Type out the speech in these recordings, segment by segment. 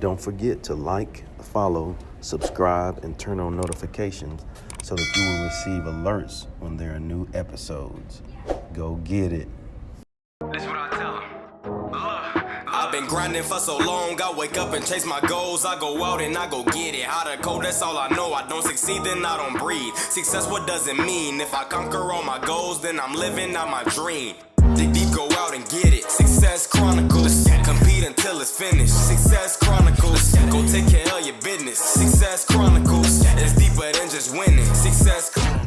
Don't forget to like, follow, subscribe, and turn on notifications so that you will receive alerts when there are new episodes. Go get it. That's what I tell them. I've been grinding for so long, I wake up and chase my goals. I go out and I go get it. Hot or cold, that's all I know. I don't succeed, then I don't breathe. Success, what does it mean? If I conquer all my goals, then I'm living out my dream. Dig deep, go out and get it. Success Chronicles. Compete until it's finished. Success Chronicles. Go take care of your business. Success Chronicles. It's deeper than just winning. Success Chronicles.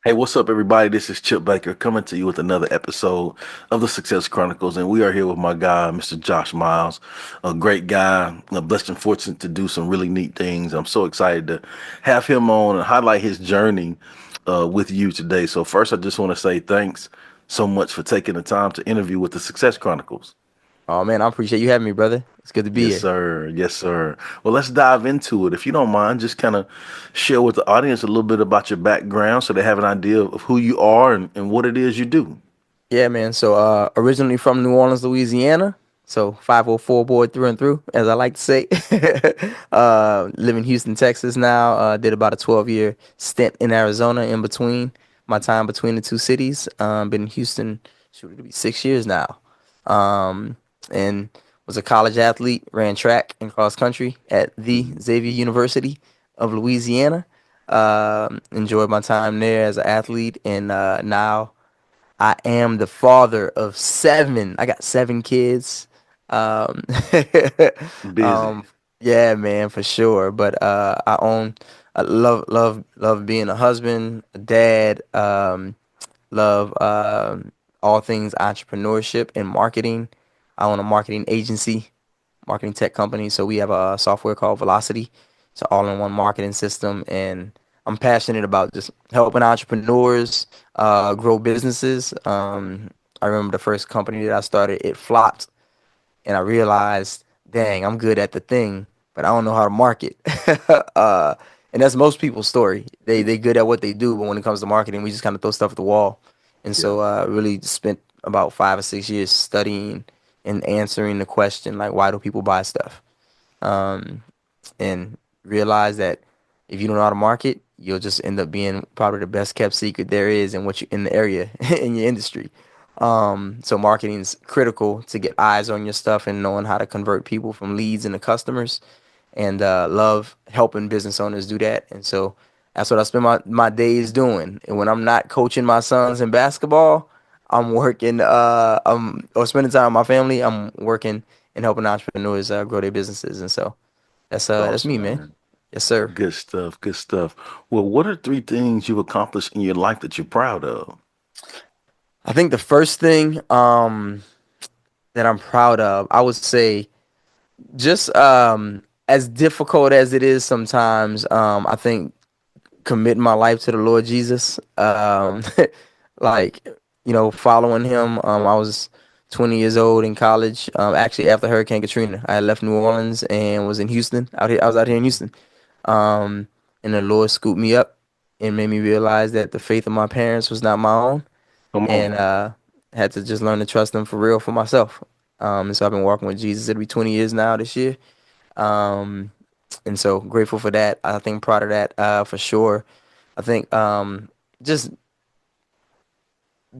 Hey, what's up, everybody? This is Chip Baker coming to you with another episode of the Success Chronicles, and we are here with my guy, Mr. Josh Miles, a great guy, blessed and fortunate to do some really neat things. I'm so excited to have him on and highlight his journey with you today. So first, I just want to say thanks so much for taking the time to interview with the Success Chronicles. Oh man, I appreciate you having me, brother. It's good to be Yes, here. sir. Yes, sir. Well, let's dive into it. If you don't mind, just kind of share with the audience a little bit about your background so they have an idea of who you are and what it is you do. Yeah, man. So originally from New Orleans, Louisiana. So 504 boy through and through, as I like to say. Live in Houston, Texas now. Did about a 12-year stint in Arizona in between my time between the two cities. Been in Houston, shoot, it'll be 6 years now. And was a college athlete, ran track and cross country at the Xavier University of Louisiana. Enjoyed my time there as an athlete, and now I am the father of seven. I got seven kids. Um, Busy. um, yeah, man, for sure. But I love being a husband, a dad. Love all things entrepreneurship and marketing. I own a marketing agency, marketing tech company. So we have a software called Velocity. It's an all-in-one marketing system, and I'm passionate about just helping entrepreneurs grow businesses. I remember the first company that I started, it flopped, and I realized, dang, I'm good at the thing, but I don't know how to market. uh, and that's most people's story. They good at what they do, but when it comes to marketing, we just kind of throw stuff at the wall. And Yeah. so really spent about 5 or 6 years studying and answering the question like, why do people buy stuff? Um, and realize that if you don't know how to market, you'll just end up being probably the best kept secret there is in what you in the area in your industry. So marketing is critical to get eyes on your stuff and knowing how to convert people from leads into customers. And love helping business owners do that. And so that's what I spend my days doing. And when I'm not coaching my sons in basketball, I'm working. Or spending time with my family. I'm working and helping entrepreneurs grow their businesses. And so that's me, Awesome, man. man. Yes, sir. Good stuff. Good stuff. Well, what are three things you've accomplished in your life that you're proud of? I think the first thing that I'm proud of, I would say, just as difficult as it is sometimes, I think committing my life to the Lord Jesus, like following Him. I was 20 years old in college. Actually, after Hurricane Katrina, I had left New Orleans and was in Houston. Out here, I was out here in Houston. Um, and the Lord scooped me up and made me realize that the faith of my parents was not my own, Come and on. had to just learn to trust them for real for myself. And so I've been walking with Jesus. It'll be 20 years now this year. Um, and so grateful for that. I think proud of that for sure. I think just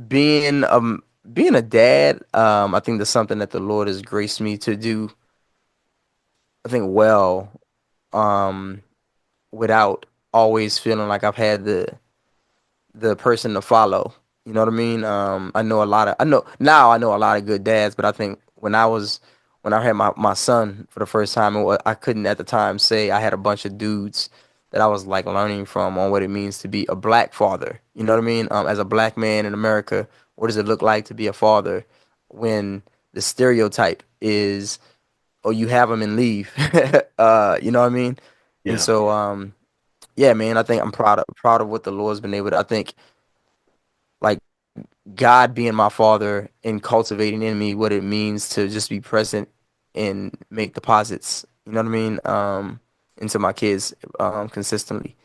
being being a dad. I think that's something that the Lord has graced me to do. I think well, um, without always feeling like I've had the person to follow. You know what I mean? I know now I know a lot of good dads, but I think when I had my son for the first time, I couldn't at the time say I had a bunch of dudes that I was like learning from on what it means to be a black father. You know what I mean? As a black man in America, what does it look like to be a father when the stereotype is, oh, you have them and leave. You know what I mean? And Yeah. so yeah, man, I think I'm proud of what the Lord's been able to. I think like God being my father and cultivating in me what it means to just be present and make deposits. You know what I mean? Into my kids consistently.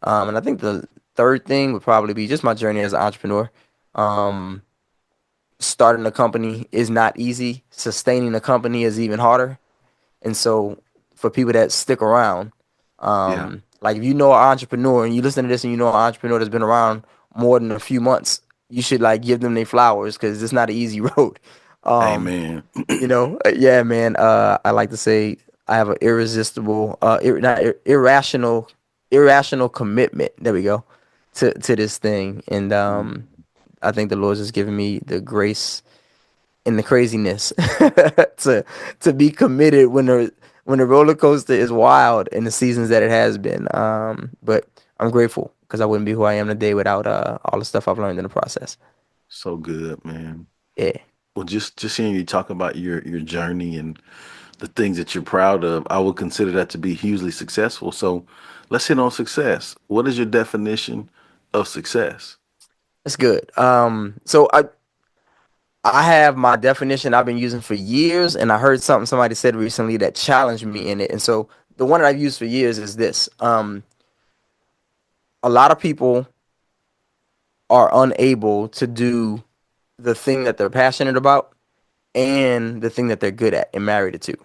And I think the third thing would probably be just my journey as an entrepreneur. Um, Starting a company is not easy. Sustaining a company is even harder. And so for people that stick around, Yeah. like if you know an entrepreneur and you listen to this and you know an entrepreneur that's been around more than a few months, you should like give them their flowers because it's not an easy road. Um, Amen. yeah, man. I like to say I have an irresistible, not irrational commitment. There we go, to this thing, and I think the Lord's just giving me the grace and the craziness to be committed when the roller coaster is wild in the seasons that it has been. But I'm grateful because I wouldn't be who I am today without all the stuff I've learned in the process. So good, man. Yeah. Well, just hearing you talk about your journey and the things that you're proud of, I would consider that to be hugely successful. So let's hit on success. What is your definition of success? That's good. So I have my definition I've been using for years, and I heard somebody said recently that challenged me in it. And so the one that I've used for years is this: a lot of people are unable to do the thing that they're passionate about and the thing that they're good at and married it to.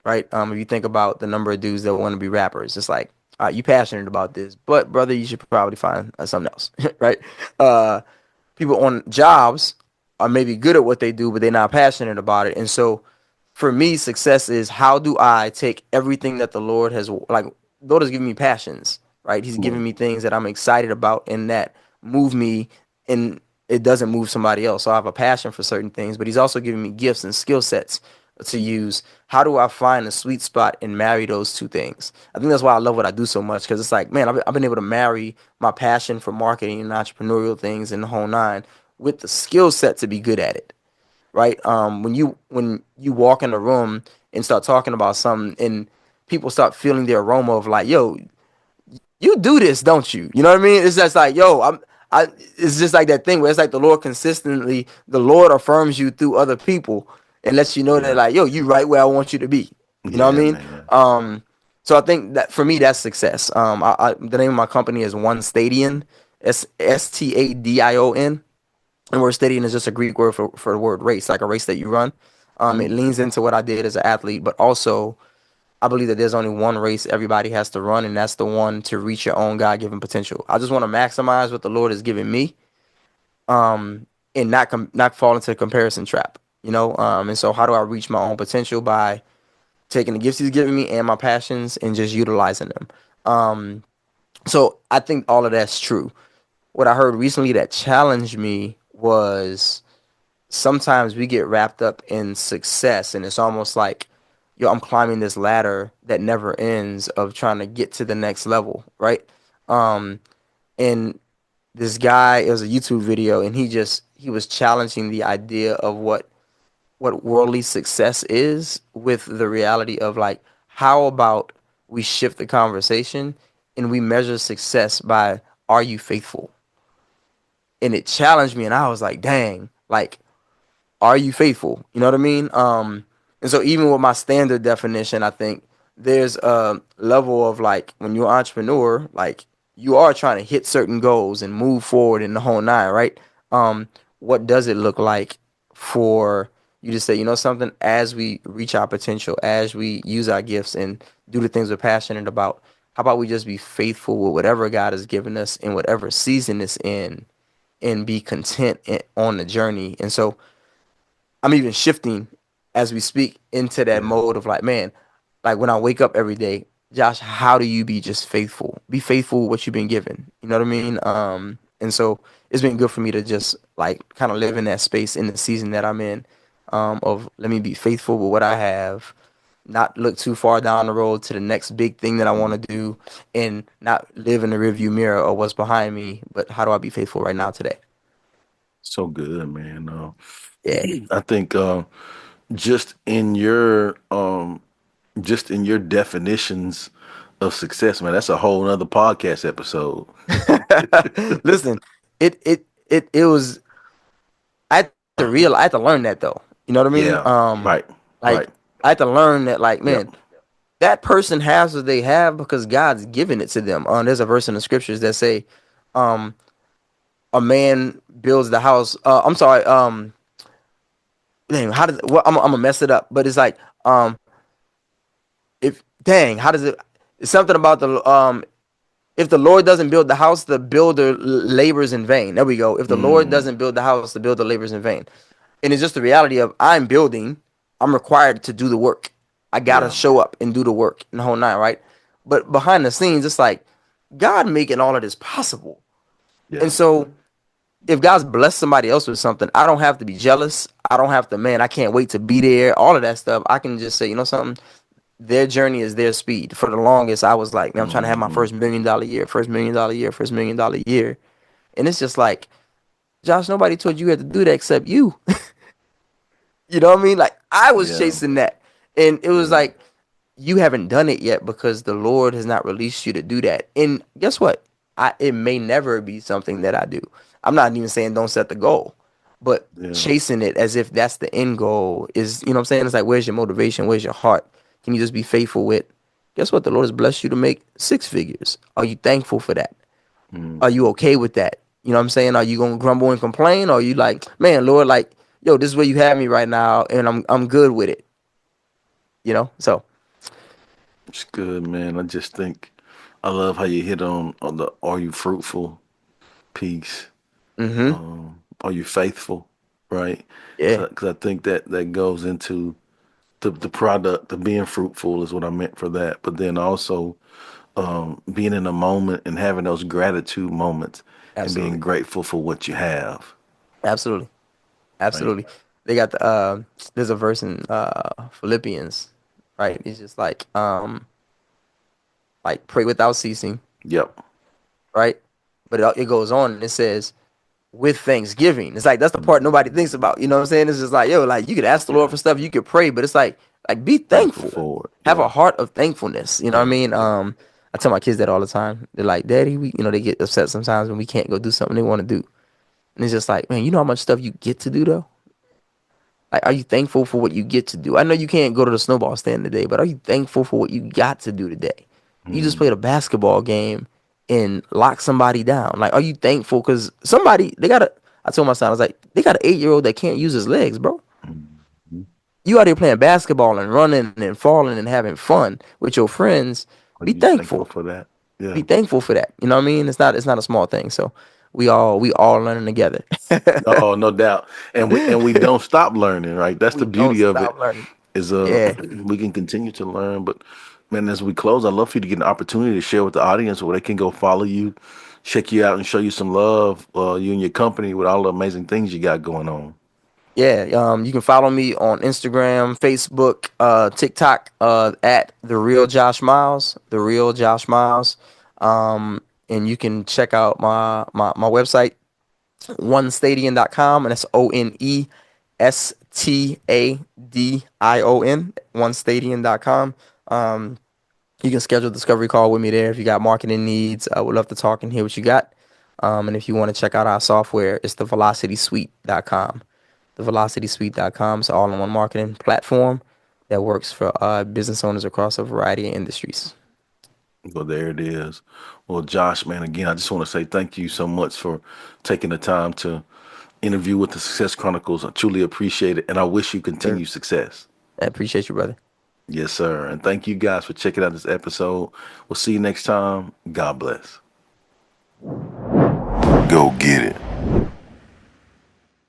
Right? If you think about the number of dudes that want to be rappers, it's like, you passionate about this, but brother, you should probably find something else, right? Uh, People on jobs are maybe good at what they do, but they're not passionate about it. And so for me, success is how do I take everything that the Lord has, like, Lord has given me passions, right? He's Come giving on. me things that I'm excited about and that move me, and it doesn't move somebody else. So I have a passion for certain things, but he's also giving me gifts and skill sets to use. How do I find a sweet spot and marry those two things? I think that's why I love what I do so much, because it's like, man, I've been able to marry my passion for marketing and entrepreneurial things and the whole nine with the skill set to be good at it, right? When you walk in a room and start talking about something, and people start feeling the aroma of like, yo, you do this, don't you? You know what I mean? It's just like, yo, I. It's just like that thing where it's like the Lord affirms you through other people and lets you know that Yeah. like, yo, you right where I want you to be. You know what I Yeah, mean? man. So I think that for me, that's success. The name of my company is One Stadion, Stadion. And word stadium is just a Greek word for the word race, like a race that you run. It Mm. leans into what I did as an athlete, but also I believe that there's only one race everybody has to run, and that's the one to reach your own God given potential. I just want to maximize what the Lord has given me, and not fall into the comparison trap, you know. And so how do I reach my own potential by taking the gifts He's given me and my passions and just utilizing them? So I think all of that's true. What I heard recently that challenged me was sometimes we get wrapped up in success, and it's almost like, yo, I'm climbing this ladder that never ends of trying to get to the next level, right? And this guy, it was a YouTube video, and he was challenging the idea of what worldly success is with the reality of like, how about we shift the conversation and we measure success by, are you faithful? And it challenged me, and I was like, dang, like, are you faithful? You know what I mean? And so even with my standard definition, I think there's a level of like, when you're an entrepreneur, like, you are trying to hit certain goals and move forward in the whole nine, right? What does it look like for you to say, you know something, as we reach our potential, as we use our gifts and do the things we're passionate about, how about we just be faithful with whatever God has given us in whatever season it's in, and be content on the journey. And so I'm even shifting as we speak into that Yeah. mode of like, man, like when I wake up every day, Josh, how do you be just faithful? Be faithful with what you've been given. You know what I mean? And so it's been good for me to just like kind of live in that space in the season that I'm in, of let me be faithful with what I have, not look too far down the road to the next big thing that I want to do, and not live in the rearview mirror of what's behind me, but how do I be faithful right now today? So good, man. Yeah. I think just in your just in your definitions of success, man, that's a whole nother podcast episode. Listen, it was, I had to learn that though. You know what I mean? Yeah. Right. Like Right. I had to learn that, like, Yep. man, that person has what they have because God's given it to them. There's a verse in the scriptures that say, um, a man builds the house. I'm sorry. Dang, how did, well, I'm gonna mess it up, but it's like, if dang, how does it? It's something about the if the Lord doesn't build the house, the builder labors in vain. There we go. If the Lord Mm, doesn't build the house, the builder labors in vain. And it's just the reality of I'm building. I'm required to do the work. I gotta yeah, show up and do the work and the whole night, right? But behind the scenes, it's like God making all of this possible. And yeah. so if God's blessed somebody else with something, I don't have to be jealous. I don't have to, man, I can't wait to be there. All of that stuff. I can just say, you know something? Their journey is their speed. For the longest, I was like, man, I'm trying to have my Hmm. first $1 million year, first $1 million year. And it's just like, Josh, nobody told you had to do that except you. You know what I mean? Like I was Yeah, chasing that. And it was yeah. like, you haven't done it yet because the Lord has not released you to do that. And guess what? It may never be something that I do. I'm not even saying don't set the goal, but Yeah. chasing it as if that's the end goal is, you know what I'm saying? It's like, where's your motivation? Where's your heart? Can you just be faithful with? Guess what? The Lord has blessed you to make 6 figures. Are you thankful for that? Are Mm. you okay with that? You know what I'm saying? Are you gonna grumble and complain? Or are you like, man, Lord, like, yo, this is where you have me right now, and I'm good with it. So It's good, man. I just think I love how you hit on the "Are you fruitful?" piece. mm-hmm. Are you faithful? Right? Yeah, Because I think that goes into the product of being fruitful is what I meant for that. But then also being in a moment and having those gratitude moments and being absolutely. grateful for what you have. Absolutely. Right? Absolutely. They got the there's a verse in Philippians, right? It's just like pray without ceasing, Yep. right? But it goes on and it says with thanksgiving. It's like that's the part nobody Mhm. thinks about. You know what I'm saying? It's just like, yo, like you could ask the Lord Yeah. for stuff, you could pray, but it's like be Thankful thankful. for it. Have a Yeah. heart of thankfulness. You know what I Yeah. mean? I tell my kids that all the time. They're like, Daddy, they get upset sometimes when we can't go do something they want to do. And it's just like, man, you know how much stuff you get to do though? Like, are you thankful for what you get to do? I know you can't go to the snowball stand today, but are you thankful for what you got to do today? You just Mm. played a basketball game and locked somebody down. Like, are you thankful? Because somebody, I told my son, I was like, they got an 8-year-old that can't use his legs, bro. Mhm. You out here playing basketball and running and falling and having fun with your friends. Are Be you thankful thankful. for that? Be Yeah. thankful for that. You know what I mean? It's not a small thing. So we all learning together. Oh, no doubt. And we don't stop learning, right? That's the We don't beauty of it stop learning. is Yeah. we can continue to learn. But man, as we close, I'd love for you to get an opportunity to share with the audience where they can go follow you, check you out and show you some love, you and your company with all the amazing things you got going on. Yeah, you can follow me on Instagram, Facebook, TikTok, at the real Josh Miles, the real Josh Miles, and you can check out my website, onestadion.com, and that's ONESTADION, onestadion.com. You can schedule a discovery call with me there if you got marketing needs. I would love to talk and hear what you got. And if you want to check out our software, it's the velocitysuite.com. TheVelocitySuite.com is an all-in-one marketing platform that works for business owners across a variety of industries. Well, there it is. Well, Josh, man, again, I just want to say thank you so much for taking the time to interview with the Success Chronicles. I truly appreciate it, and I wish you Sir, continued success. I appreciate you, brother. Yes, sir. And thank you guys for checking out this episode. We'll see you next time. God bless. Go get it.